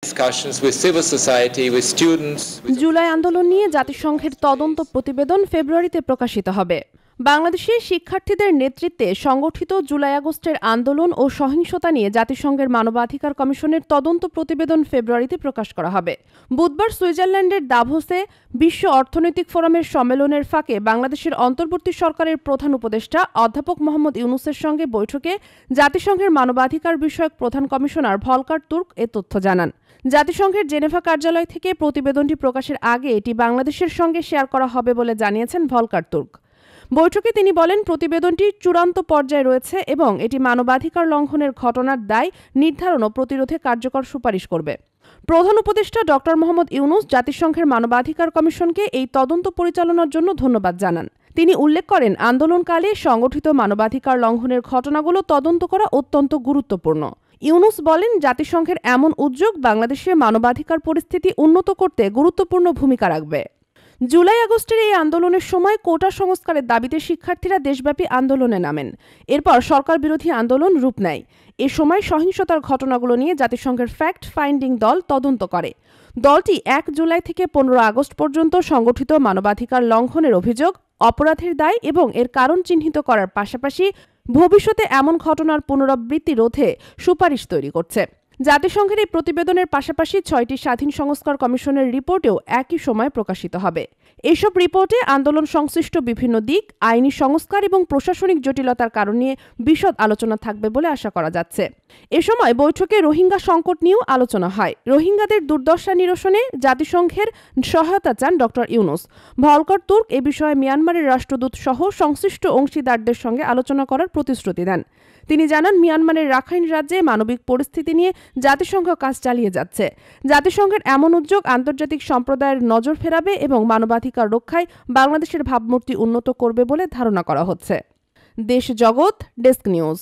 discussions with civil society, with students. July আন্দোলন নিয়ে জাতিসংঘের তদন্ত প্রতিবেদন ফেব্রুয়ারিতে প্রকাশিত হবে। বাংলাদেশের শিক্ষার্থীদের নেতৃত্বে সংগঠিত জুলাই আগস্টের আন্দোলন ও সহিংসতা নিয়ে জাতিসংঘের মানবাধিকার কমিশনের তদন্ত প্রতিবেদন ফেব্রুয়ারিতে প্রকাশ করা হবে। বুধবার সুইজারল্যান্ডের দাভোসে বিশ্ব অর্থনৈতিক ফোরামের সম্মেলনের ফাঁকে বাংলাদেশের অন্তর্বর্তী সরকারের প্রধান উপদেষ্টা অধ্যাপক মোহাম্মদ ইউনূসের সঙ্গে বৈঠকে জাতিসংঘের মানবাধিকার বিষয়ক প্রধান কমিশনার ভলকার তুর্ক এ তথ্য জানান। জাতিসংঘের জেনেভা কার্যালয় থেকে প্রতিবেদনটি প্রকাশের আগে এটি বাংলাদেশের সঙ্গে শেয়ার করা হবে বলে জানিয়েছেন ভলকার তুর্ক। বৈঠকে তিনি বলেন, প্রতিবেদনটি চূড়ান্ত পর্যায়ে রয়েছে এবং এটি মানবাধিকার লঙ্ঘনের ঘটনার দায় নির্ধারণ ও প্রতিরোধে কার্যকর সুপারিশ করবে। প্রধান উপদেষ্টা ড. মোহাম্মদ ইউনূস জাতিসংঘের মানবাধিকার কমিশনকে এই তদন্ত পরিচালনার জন্য ধন্যবাদ জানান। তিনি উল্লেখ করেন, আন্দোলনকালে সংগঠিত মানবাধিকার লঙ্ঘনের ঘটনাগুলো তদন্ত করা অত্যন্ত গুরুত্বপূর্ণ। ইউনূস বলেন, জাতিসংঘের এমন উদ্যোগ বাংলাদেশের মানবাধিকার পরিস্থিতি উন্নত করতে গুরুত্বপূর্ণ ভূমিকা রাখবে। জুলাই আগস্টের এই আন্দোলনের সময় কোটা সংস্কারের দাবিতে শিক্ষার্থীরা দেশব্যাপী আন্দোলনে নামেন। এরপর সরকার বিরোধী আন্দোলন রূপ নেয়। এ সময় সহিংসতার ঘটনাগুলো নিয়ে জাতিসংঘের ফ্যাক্ট ফাইন্ডিং দল তদন্ত করে। দলটি ১ জুলাই থেকে ১৫ আগস্ট পর্যন্ত সংগঠিত মানবাধিকার লঙ্ঘনের অভিযোগ, অপরাধের দায় এবং এর কারণ চিহ্নিত করার পাশাপাশি ভবিষ্যতে এমন ঘটনার পুনরাবৃত্তি রোধে সুপারিশ তৈরি করছে। জাতিসংঘের এই প্রতিবেদনের পাশাপাশি ৬টি স্বাধীন সংস্কার কমিশনের রিপোর্টেও একই সময় প্রকাশিত হবে। এসব রিপোর্টে আন্দোলন সংশ্লিষ্ট বিভিন্ন দিক, আইনি সংস্কার এবং প্রশাসনিক জটিলতার কারণ নিয়ে বিশদ আলোচনা থাকবে বলে আশা করা যাচ্ছে। এ সময় বৈঠকে রোহিঙ্গা সংকট নিয়েও আলোচনা হয়। রোহিঙ্গাদের দুর্দশা নিরসনে জাতিসংঘের সহায়তা চান ড. ইউনূস। ভলকার তুর্ক এ বিষয়ে মিয়ানমারের রাষ্ট্রদূত সহ সংশ্লিষ্ট অংশীদারদের সঙ্গে আলোচনা করার প্রতিশ্রুতি দেন। তিনি জানান, মিয়ানমারের রাখাইন রাজ্যে মানবিক পরিস্থিতি নিয়ে জাতিসংঘ কাজ চালিয়ে যাচ্ছে। জাতিসংঘের এমন উদ্যোগ আন্তর্জাতিক সম্প্রদায়ের নজর ফেরাবে এবং মানবাধিকার রক্ষায় বাংলাদেশের ভাবমূর্তি উন্নত করবে বলে ধারণা করা হচ্ছে। দেশ জগৎ ডেস্ক নিউজ।